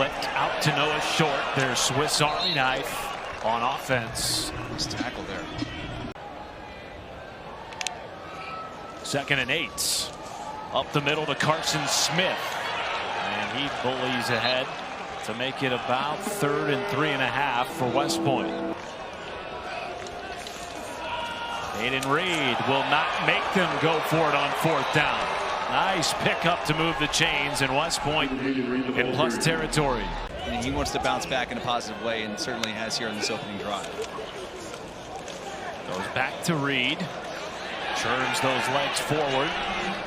flipped out to Noah Short. Their Swiss Army knife on offense. Nice tackle there. 2nd and 8. Up the middle to Carson Smith. And he bullies ahead to make it about 3rd and 3.5 for West Point. Hayden Reed will not make them go for it on 4th down. Nice pickup to move the chains, and West Point in plus territory. And he wants to bounce back in a positive way, and certainly has here in this opening drive. Goes back to Reed. Churns those legs forward.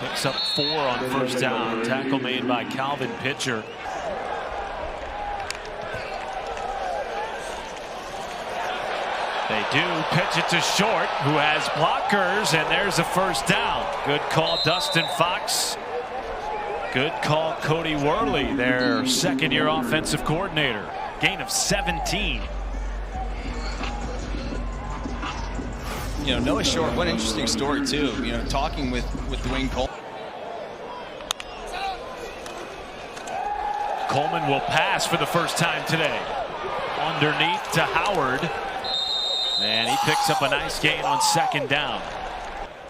Picks up 4 on 1st down. Tackle made by Calvin Pitcher. They do pitch it to Short, who has blockers, and there's a 1st down. Good call, Dustin Fox. Good call, Cody Worley, their 2nd-year offensive coordinator. Gain of 17. You know, Noah Short, what an interesting story, too. You know, talking with Dwayne Coleman. Coleman will pass for the first time today. Underneath to Howard. And he picks up a nice gain on 2nd down.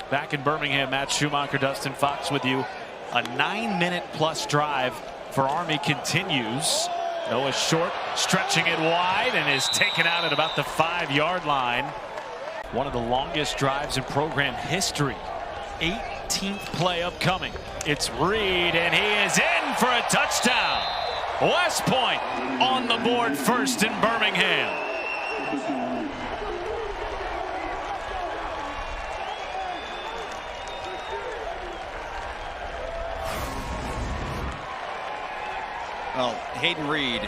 Back in Birmingham, Matt Schumacher, Dustin Fox with you. A 9-minute-plus drive for Army continues. Noah Short stretching it wide and is taken out at about the 5-yard line. One of the longest drives in program history. 18th play upcoming. It's Reed, and he is in for a touchdown. West Point on the board first in Birmingham. Well, Hayden Reed.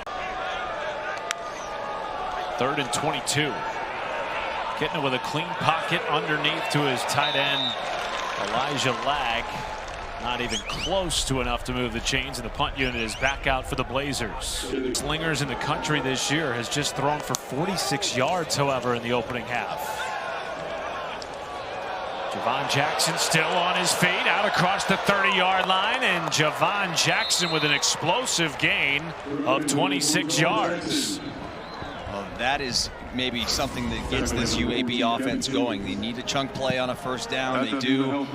3rd and 22. Getting it with a clean pocket underneath to his tight end, Elijah Lag. Not even close to enough to move the chains, and the punt unit is back out for the Blazers. Slingers in the country this year has just thrown for 46 yards, however, in the opening half. Javon Jackson still on his feet, out across the 30-yard line, and Javon Jackson with an explosive gain of 26 yards. Well, that is maybe something that gets this UAB offense going. They need a chunk play on a 1st down. They do,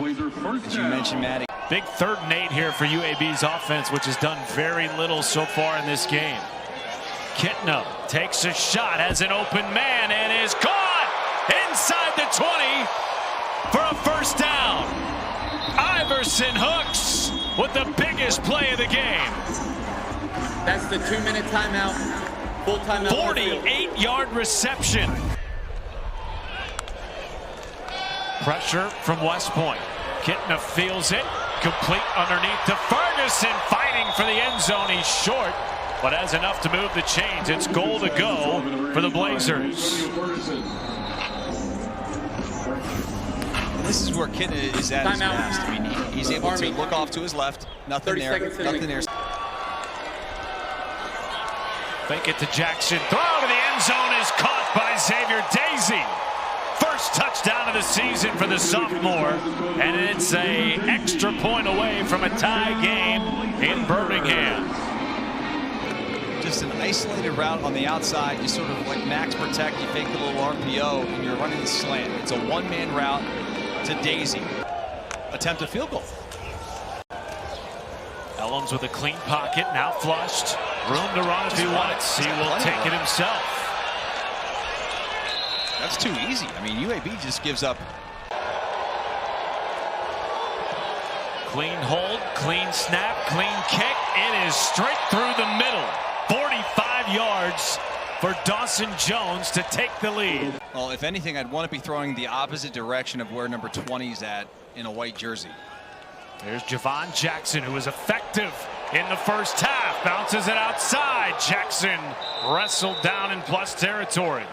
as you mentioned, Matty. Big 3rd and 8 here for UAB's offense, which has done very little so far in this game. Kitno takes a shot, has an open man, and is caught inside the 20 for a 1st down. Iverson Hooks with the biggest play of the game. That's the 2-minute timeout. Full timeout. 48-yard reception. Pressure from West Point. Kitna feels it. Complete underneath to Ferguson, fighting for the end zone. He's short, but has enough to move the chains. It's goal to go for the Blazers. This is where Kitna is at his best. I mean, he's able to look off to his left. Nothing there. Nothing there. Fake it to Jackson. Throw to the end zone is caught by Xavier Daisy. First touchdown of the season for the sophomore, and it's an extra point away from a tie game in Birmingham. Just an isolated route on the outside. You sort of like max protect. You fake the little RPO, and you're running the slant. It's a 1-man route to Daisy. Attempt a field goal. Ellums with a clean pocket, now flushed. Room to run if he wants. He will take it himself. That's too easy. I mean, UAB just gives up. Clean hold, clean snap, clean kick. It is straight through the middle. 45 yards for Dawson Jones to take the lead. Well, if anything, I'd want to be throwing the opposite direction of where number 20's at in a white jersey. There's Javon Jackson, who was effective in the 1st half. Bounces it outside. Jackson wrestled down in plus territory.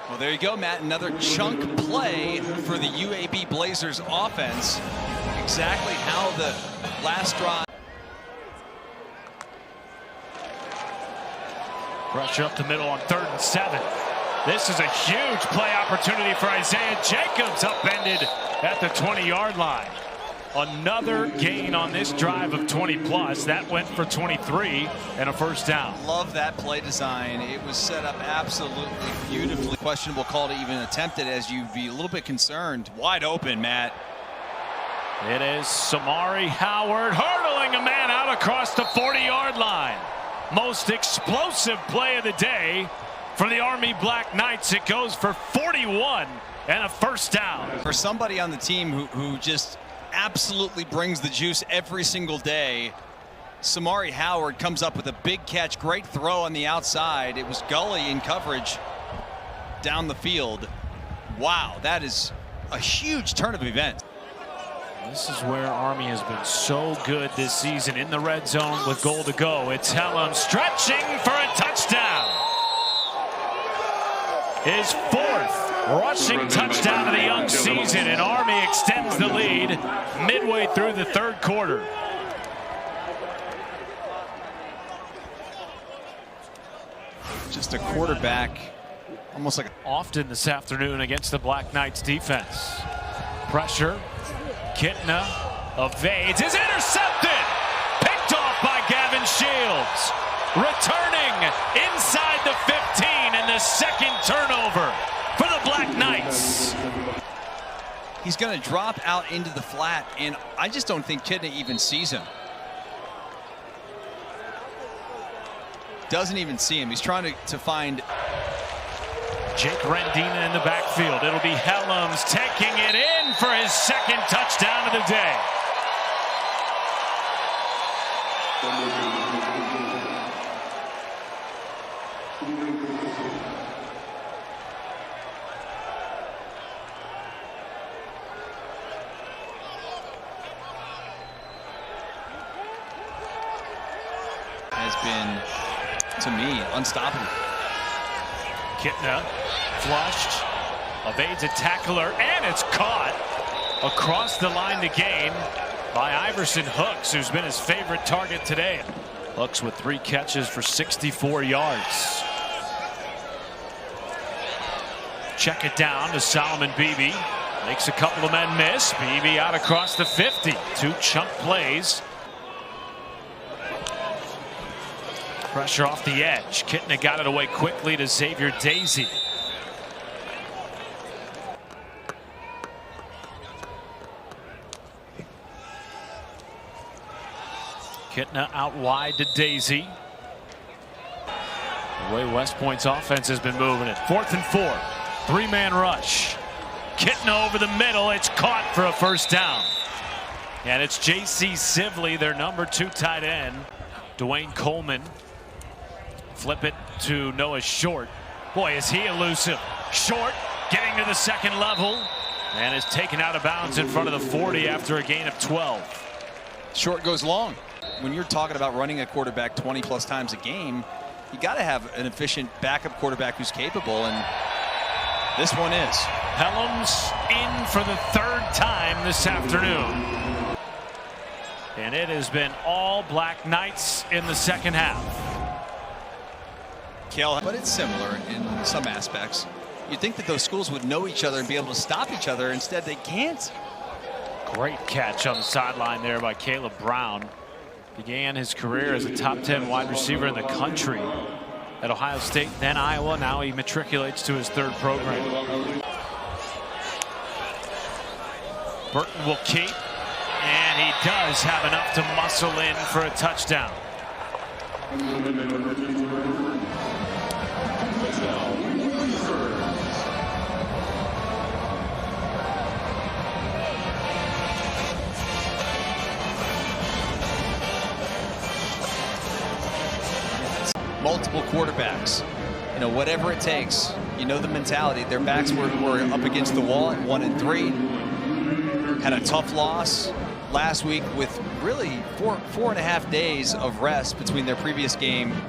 Well, there you go, Matt. Another chunk play for the UAB Blazers offense. Exactly how the last drive. Pressure up the middle on 3rd and 7. This is a huge play opportunity for Isaiah Jacobs, upended at the 20-yard line. Another gain on this drive of 20 plus. That went for 23 and a first down. Love that play design. It was set up absolutely beautifully. Questionable call to even attempt it, as you'd be a little bit concerned. Wide open, Matt. It is Samari Howard hurdling a man out across the 40-yard line. Most explosive play of the day for the Army Black Knights. It goes for 41 and a first down. For somebody on the team who just absolutely brings the juice every single day, Samari Howard comes up with a big catch. Great throw on the outside. It was Gully in coverage down the field. Wow, that is a huge turn of events. This is where Army has been so good this season in the red zone with goal to go. It's Hellam stretching for a touchdown. His fourth rushing touchdown of the young season, and Army extends the lead midway through the third quarter. Just a quarterback, almost like often this afternoon against the Black Knights defense. Pressure. Kitna evades, is intercepted, picked off by Gavin Shields, returning inside the 15, and the second turnover for the Black Knights. He's going to drop out into the flat, and I just don't think Kitna even sees him. Doesn't even see him. He's trying to find Jake Rendina in the backfield. It'll be Helms taking it in for his second touchdown of the day. Has been, to me, unstoppable. Kitna flushed, evades a tackler, and it's caught across the line to gain by Iverson Hooks, who's been his favorite target today. Hooks with 3 catches for 64 yards. Check it down to Solomon Beebe. Makes a couple of men miss. Beebe out across the 50. 2 chunk plays. Pressure off the edge. Kitna got it away quickly to Xavier Daisy. Kitna out wide to Daisy. The way West Point's offense has been moving it. 4th and 4. 3-man rush. Kitna over the middle. It's caught for a first down. And it's J.C. Sibley, their number 2 tight end. Dwayne Coleman. Flip it to Noah Short. Boy, is he elusive. Short getting to the second level and is taken out of bounds in front of the 40 after a gain of 12. Short goes long. When you're talking about running a quarterback 20 plus times a game, you got to have an efficient backup quarterback who's capable, and this one is. Helms in for the 3rd time this afternoon. And it has been all Black Knights in the second half. But it's similar in some aspects. You'd think that those schools would know each other and be able to stop each other. Instead, they can't. Great catch on the sideline there by Caleb Brown. Began his career as a top 10 wide receiver in the country at Ohio State, then Iowa. Now he matriculates to his 3rd program. Burton will keep, and he does have enough to muscle in for a touchdown. Multiple quarterbacks, you know, whatever it takes. You know the mentality. Their backs were up against the wall at 1 and 3. Had a tough loss last week with really 4.5 days of rest between their previous game